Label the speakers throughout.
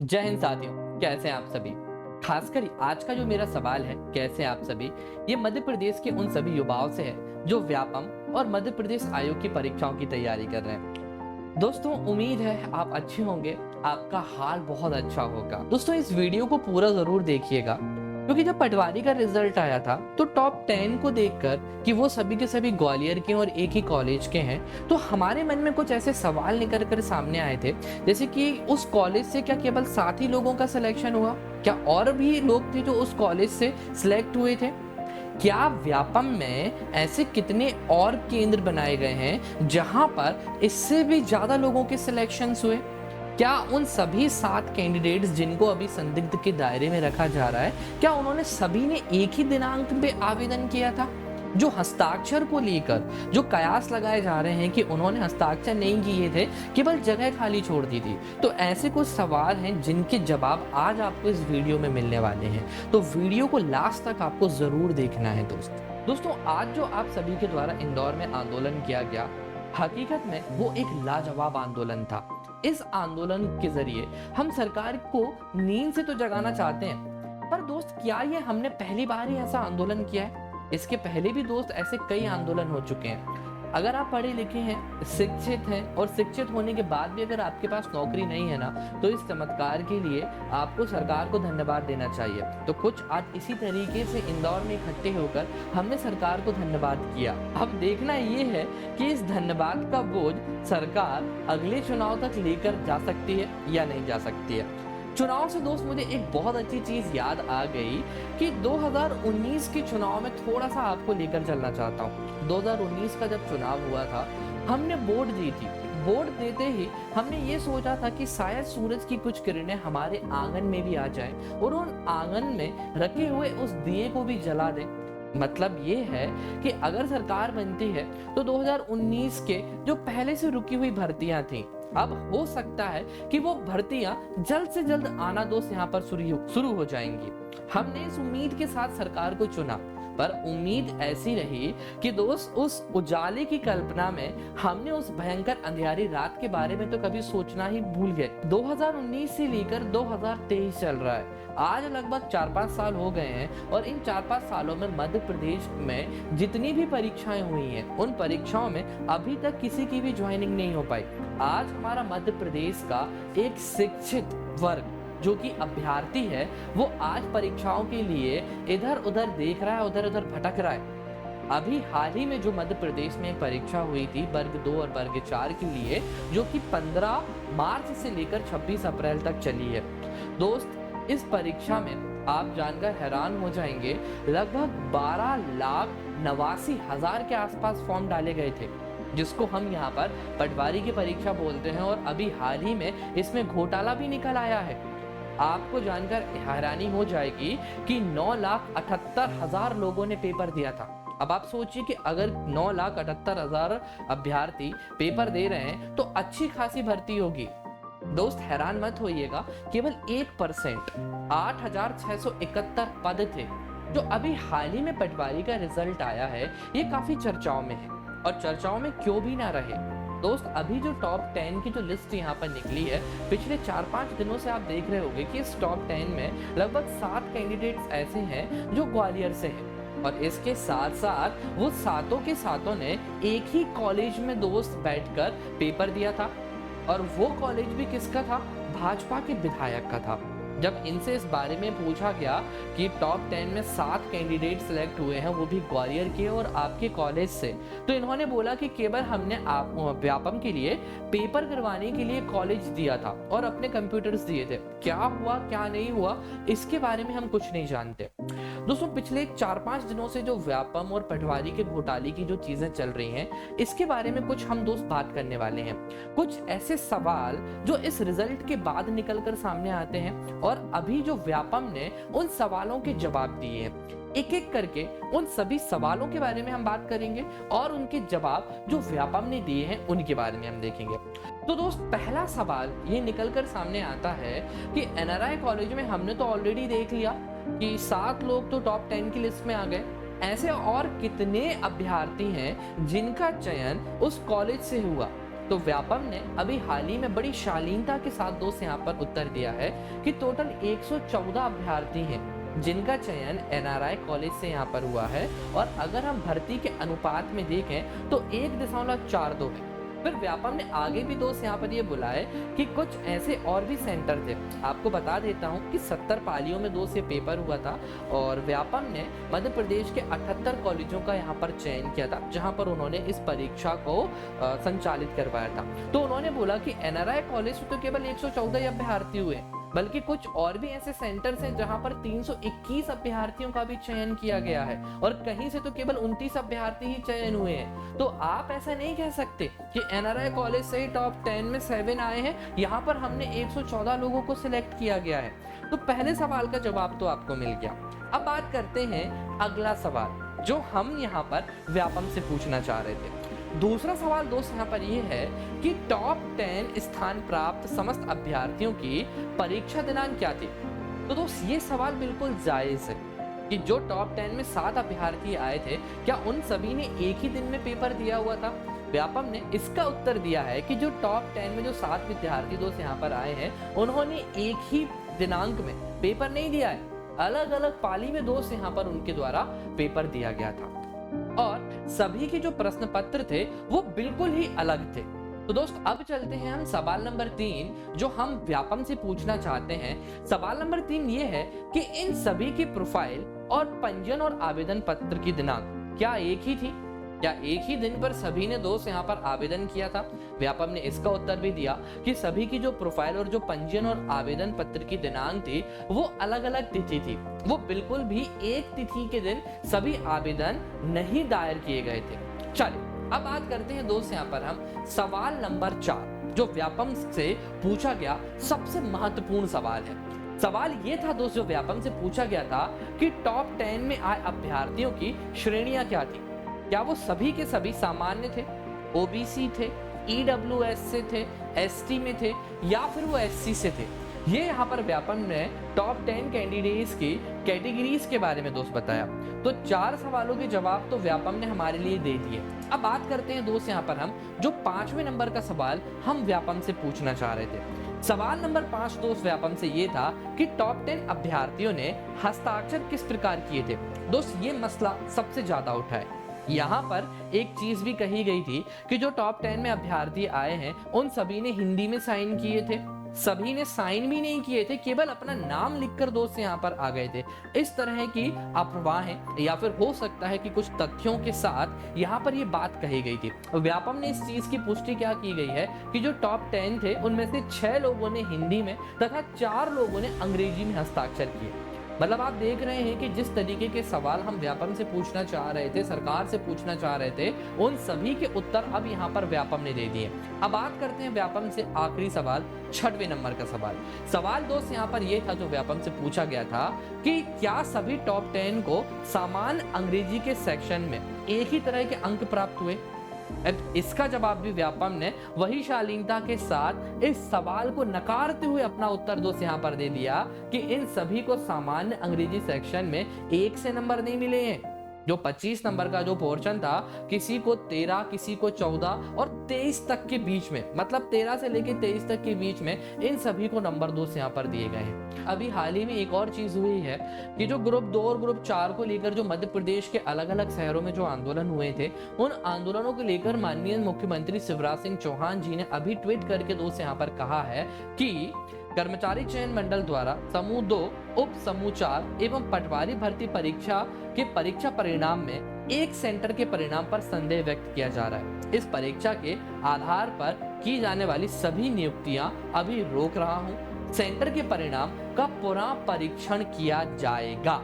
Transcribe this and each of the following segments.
Speaker 1: जय हिंद साथियों, कैसे हैं आप सभी। खासकर आज का जो मेरा सवाल है, कैसे हैं आप सभी, ये मध्य प्रदेश के उन सभी युवाओं से है जो व्यापम और मध्य प्रदेश आयोग की परीक्षाओं की तैयारी कर रहे हैं। दोस्तों, उम्मीद है आप अच्छे होंगे, आपका हाल बहुत अच्छा होगा। दोस्तों, इस वीडियो को पूरा जरूर देखिएगा, क्योंकि जब पटवारी का रिजल्ट आया था तो टॉप 10 को देखकर कि वो सभी के सभी ग्वालियर के और एक ही कॉलेज के हैं, तो हमारे मन में कुछ ऐसे सवाल निकल कर सामने आए थे, जैसे कि उस कॉलेज से क्या केवल 7 ही लोगों का सिलेक्शन हुआ? क्या और भी लोग थे जो उस कॉलेज से सिलेक्ट हुए थे? क्या व्यापम में ऐसे कितने और केंद्र बनाए गए हैं जहां पर इससे भी ज्यादा लोगों के सिलेक्शंस हुए? क्या उन सभी 7 कैंडिडेट्स जिनको अभी संदिग्ध के दायरे में रखा जा रहा है, क्या उन्होंने सभी ने एक ही दिनांक पे आवेदन किया था? जो हस्ताक्षर को लेकर जो कयास लगाए जा रहे हैं कि उन्होंने हस्ताक्षर नहीं किए थे, केवल जगह खाली छोड़ दी थी, तो ऐसे कुछ सवाल हैं जिनके जवाब आज आपको इस वीडियो में मिलने वाले हैं। तो वीडियो को लास्ट तक आपको जरूर देखना है दोस्तों, आज जो आप सभी के द्वारा इंदौर में आंदोलन किया गया, हकीकत में वो एक लाजवाब आंदोलन था। इस आंदोलन के जरिए हम सरकार को नींद से तो जगाना चाहते हैं, पर दोस्त, क्या ये हमने पहली बार ही ऐसा आंदोलन किया है? इसके पहले भी दोस्त ऐसे कई आंदोलन हो चुके हैं। अगर आप पढ़े लिखे हैं, शिक्षित हैं, और शिक्षित होने के बाद भी अगर आपके पास नौकरी नहीं है ना, तो इस चमत्कार के लिए आपको सरकार को धन्यवाद देना चाहिए। तो कुछ आज इसी तरीके से इंदौर में इकट्ठे होकर हमने सरकार को धन्यवाद किया। अब देखना ये है कि इस धन्यवाद का बोझ सरकार अगले चुनाव तक लेकर जा सकती है या नहीं जा सकती है। चुनाव से दोस्त मुझे एक बहुत अच्छी चीज याद आ गई कि 2019 के चुनाव में थोड़ा सा आपको लेकर चलना चाहता हूँ। 2019 का जब चुनाव हुआ था, हमने वोट दी थी। वोट देते ही हमने ये सोचा था कि शायद सूरज की कुछ किरणें हमारे आंगन में भी आ जाएं और उन आंगन में रखे हुए उस दिए को भी जला दें। मतलब ये है कि अगर सरकार बनती है तो 2019 के जो पहले से रुकी हुई भर्तियां थी, अब हो सकता है कि वो भर्तियां जल्द से जल्द आना दोस्त यहाँ पर शुरू हो जाएंगी। हमने इस उम्मीद के साथ सरकार को चुना, पर उम्मीद ऐसी रही कि दोस्त उस उजाले की कल्पना में हमने उस भयंकर अंधियारी रात के बारे में तो कभी सोचना ही भूल गए। 2019 से लेकर 2023 चल रहा है, आज लगभग 4-5 साल हो गए हैं, और इन 4-5 सालों में मध्य प्रदेश में जितनी भी परीक्षाएं हुई हैं, उन परीक्षाओं में अभी तक किसी की भी ज्वाइनिंग नहीं हो पाई। आज हमारा मध्य प्रदेश का एक शिक्षित वर्ग जो कि अभ्यर्थी है, वो आज परीक्षाओं के लिए इधर उधर देख रहा है, उधर उधर भटक रहा है। अभी हाल ही में जो मध्य प्रदेश में एक परीक्षा हुई थी वर्ग 2 और वर्ग 4 के लिए, जो कि 15 मार्च से लेकर 26 अप्रैल तक चली है। दोस्त, इस परीक्षा में आप जानकर हैरान हो जाएंगे, लगभग 12,89,000 के आसपास फॉर्म डाले गए थे, जिसको हम यहाँ पर पटवारी की परीक्षा बोलते हैं, और अभी हाल ही में इसमें घोटाला भी निकल आया है। आपको जानकर हैरानी हो जाएगी कि 9,78,000 लोगों ने पेपर दिया था। अब आप सोचिए कि अगर 9,78,000 अभ्यर्थी पेपर दे रहे हैं तो अच्छी खासी भर्ती होगी। दोस्त, हैरान मत होइएगा, केवल 1% 8,671 पद थे। जो अभी हाल ही में पटवारी का रिजल्ट आया है, ये काफी चर्चाओं में है, और चर्चाओं में क्यों भी ना रहे दोस्त। अभी जो टॉप 10 की जो लिस्ट यहाँ पर निकली है, पिछले 4-5 दिनों से आप देख रहे होंगे कि इस टॉप 10 में लगभग 7 कैंडिडेट्स ऐसे हैं जो ग्वालियर से हैं, और इसके साथ साथ वो सातों के सातों ने एक ही कॉलेज में दोस्त बैठकर पेपर दिया था, और वो कॉलेज भी किसका था? भाजपा के विधायक का था। जब इनसे इस बारे में पूछा गया कि टॉप 10 में 7 कैंडिडेट सिलेक्ट हुए हैं, वो भी ग्वालियर के और आपके कॉलेज से, तो इन्होंने बोला कि केवल हमने आप व्यापम के लिए पेपर करवाने के लिए कॉलेज दिया था और अपने कंप्यूटर्स दिए थे। क्या हुआ क्या नहीं हुआ, इसके बारे में हम कुछ नहीं जानते। दोस्तों, पिछले 4-5 दिनों से जो व्यापम और पटवारी के घोटाले की जो चीजें चल रही हैं, इसके बारे में कुछ हम दोस्त बात करने वाले हैं। कुछ ऐसे सवाल जो इस रिजल्ट के बाद निकल कर सामने आते हैं, और अभी जो व्यापम ने उन सवालों के जवाब दिए हैं, एक एक करके उन सभी सवालों के बारे में हम बात करेंगे, और उनके जवाब जो व्यापम ने दिए हैं उनके बारे में हम देखेंगे। तो दोस्त, पहला सवाल ये निकल कर सामने आता है कि एनआरआई कॉलेज में हमने तो ऑलरेडी देख लिया कि 7 लोग तो टॉप 10 की लिस्ट में आ गए। ऐसे और कितने अभ्यर्थी हैं जिनका चयन उस कॉलेज से हुआ? तो व्यापम ने अभी हाल ही में बड़ी शालीनता के साथ दोस्त यहाँ पर उत्तर दिया है कि टोटल 114 अभ्यर्थी हैं जिनका चयन एनआरआई कॉलेज से यहाँ पर हुआ है, और अगर हम भर्ती के अनुपात में देखें तो 1.42 है। फिर व्यापम ने आगे भी दोस्त यहाँ पर ये बोला है कि कुछ ऐसे और भी सेंटर थे। आपको बता देता हूँ कि 70 पालियों में दोस्त ये पेपर हुआ था, और व्यापम ने मध्य प्रदेश के 78 कॉलेजों का यहाँ पर चयन किया था जहाँ पर उन्होंने इस परीक्षा को संचालित करवाया था। तो उन्होंने बोला कि एनआरआई कॉलेज से तो केवल 114 अभ्यर्थी हुए, बल्कि कुछ और भी ऐसे सेंटर्स हैं जहां पर 321 अभ्यर्थियों का भी चयन किया गया है, और कहीं से तो केवल 29 अभ्यर्थी ही चयन हुए हैं। तो आप ऐसा नहीं कह सकते कि एनआरआई कॉलेज से ही टॉप 10 में 7 आए हैं, यहाँ पर हमने 114 लोगों को सिलेक्ट किया गया है। तो पहले सवाल का जवाब तो आपको मिल गया। अब बात करते हैं अगला सवाल जो हम यहाँ पर व्यापम से पूछना चाह रहे थे। दूसरा सवाल दोस्त यहाँ पर ये है कि टॉप 10 स्थान प्राप्त समस्त अभ्यर्थियों की परीक्षा दिनांक क्या थी। तो दोस्त ये सवाल बिल्कुल जायज है कि जो टॉप 10 में 7 अभ्यर्थी आए थे, क्या उन सभी ने एक ही दिन में पेपर दिया हुआ था। व्यापम ने इसका उत्तर दिया है कि जो टॉप 10 में जो 7 विद्यार्थी दोस्त यहाँ पर आए हैं, उन्होंने एक ही दिनांक में पेपर नहीं दिया है, अलग अलग पाली में दोस्त यहाँ पर उनके द्वारा पेपर दिया गया था, और सभी के जो प्रश्न पत्र थे वो बिल्कुल ही अलग थे। तो दोस्त अब चलते हैं हम सवाल नंबर 3 जो हम व्यापम से पूछना चाहते हैं। सवाल नंबर 3 ये है कि इन सभी की प्रोफाइल और पंजीयन और आवेदन पत्र की दिनांक क्या एक ही थी। क्या एक ही दिन पर सभी ने दोस्त यहाँ पर आवेदन किया था। व्यापम ने इसका उत्तर भी दिया कि सभी की जो प्रोफाइल और जो पंजीयन और आवेदन पत्र की दिनांक थी वो अलग अलग तिथि थी, वो बिल्कुल भी एक तिथि के दिन सभी आवेदन नहीं दायर किए गए थे। चलिए अब बात करते हैं दोस्त यहाँ पर हम सवाल नंबर 4 जो व्यापम से पूछा गया सबसे महत्वपूर्ण सवाल है। सवाल ये था दोस्त जो व्यापम से पूछा गया था कि टॉप 10 में आए अभ्यर्थियों की श्रेणियां क्या थी। क्या वो सभी के सभी सामान्य थे, ओबीसी थे, ईडब्ल्यूएस से थे, एसटी में थे, या फिर वो एससी से थे। ये यहाँ पर व्यापम ने टॉप 10 कैंडिडेट्स की कैटेगरीज के बारे में दोस्त बताया। तो 4 सवालों के जवाब तो व्यापम ने हमारे लिए दे दिए। अब बात करते हैं दोस्त यहाँ पर हम जो 5वें नंबर का सवाल हम व्यापम से पूछना चाह रहे थे। सवाल नंबर 5 दोस्त व्यापम से ये था कि टॉप 10 अभ्यर्थियों ने हस्ताक्षर किस प्रकार किए थे। दोस्त ये मसला सबसे ज्यादा उठा है। यहाँ पर एक चीज भी कही गई थी कि जो टॉप 10 में अभ्यर्थी आए हैं उन सभी ने हिंदी में साइन किए थे, सभी ने साइन भी नहीं किए थे, केवल अपना नाम लिखकर दोस्त यहाँ पर आ गए थे। इस तरह की अफवाहें या फिर हो सकता है कि कुछ तथ्यों के साथ यहाँ पर ये बात कही गई थी। व्यापम ने इस चीज की पुष्टि क्या की गई है कि जो टॉप 10 थे उनमें से 6 लोगों ने हिंदी में तथा 4 लोगों ने अंग्रेजी में हस्ताक्षर किए। मतलब आप देख रहे हैं कि जिस तरीके के सवाल हम व्यापम से पूछना चाह रहे थे, सरकार से पूछना चाह रहे थे, उन सभी के उत्तर अब यहाँ पर व्यापम ने दे दिए। अब बात करते हैं व्यापम से आखिरी सवाल 6वें नंबर का सवाल दोस्त यहाँ पर यह था जो व्यापम से पूछा गया था कि क्या सभी टॉप 10 को सामान्य अंग्रेजी के सेक्शन में एक ही तरह के अंक प्राप्त हुए। इसका जवाब भी व्यापम ने वही शालीनता के साथ इस सवाल को नकारते हुए अपना उत्तर दोस्त यहाँ पर दे दिया कि इन सभी को सामान्य अंग्रेजी सेक्शन में 1 से नंबर नहीं मिले हैं। जो 25 नंबर का जो पोर्शन था, किसी को 13, किसी को 14 और 23 तक के बीच में, मतलब 13 से लेकर 23 तक के बीच में इन सभी को नंबर दोस्त यहाँ पर दिए गए हैं। अभी हाल ही में एक और चीज हुई है कि जो ग्रुप 2 और ग्रुप 4 को लेकर जो मध्य प्रदेश के अलग अलग शहरों में जो आंदोलन हुए थे, उन आंदोलनों को लेकर माननीय मुख्यमंत्री शिवराज सिंह चौहान जी ने अभी ट्वीट करके दोस्त यहाँ पर कहा है कि कर्मचारी चयन मंडल द्वारा समूह 2, उप समूह 4 एवं पटवारी भर्ती परीक्षा के परीक्षा परिणाम में एक सेंटर के परिणाम पर संदेह व्यक्त किया जा रहा है। इस परीक्षा के आधार पर की जाने वाली सभी नियुक्तियां अभी रोक रहा हूं। सेंटर के परिणाम का पुनः परीक्षण किया जाएगा।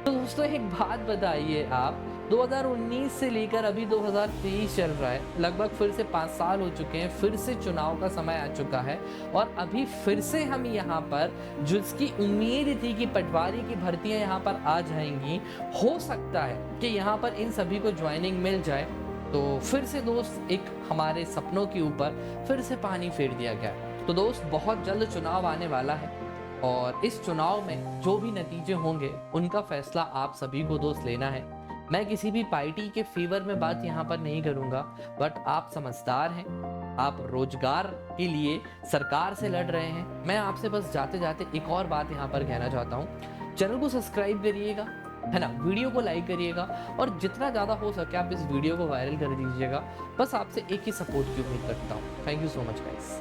Speaker 1: तो दोस्तों एक बात बताइए, आप 2019 से लेकर अभी 2023 चल रहा है, लगभग फिर से 5 साल हो चुके हैं, फिर से चुनाव का समय आ चुका है, और अभी फिर से हम यहाँ पर जिसकी उम्मीद थी कि पटवारी की भर्तियां यहाँ पर आ जाएंगी, हो सकता है कि यहाँ पर इन सभी को ज्वाइनिंग मिल जाए, तो फिर से दोस्त एक हमारे सपनों के ऊपर फिर से पानी फेर दिया गया। तो दोस्त बहुत जल्द चुनाव आने वाला है, और इस चुनाव में जो भी नतीजे होंगे उनका फैसला आप सभी को दोस्त लेना है। मैं किसी भी पार्टी के फेवर में बात यहाँ पर नहीं करूंगा, बट आप समझदार हैं, आप रोजगार के लिए सरकार से लड़ रहे हैं। मैं आपसे बस जाते जाते एक और बात यहाँ पर कहना चाहता हूँ, चैनल को सब्सक्राइब करिएगा, है ना, वीडियो को लाइक करिएगा और जितना ज़्यादा हो सके आप इस वीडियो को वायरल कर दीजिएगा। बस आपसे एक ही सपोर्ट की उम्मीद करता हूँ। Thank you so much guys.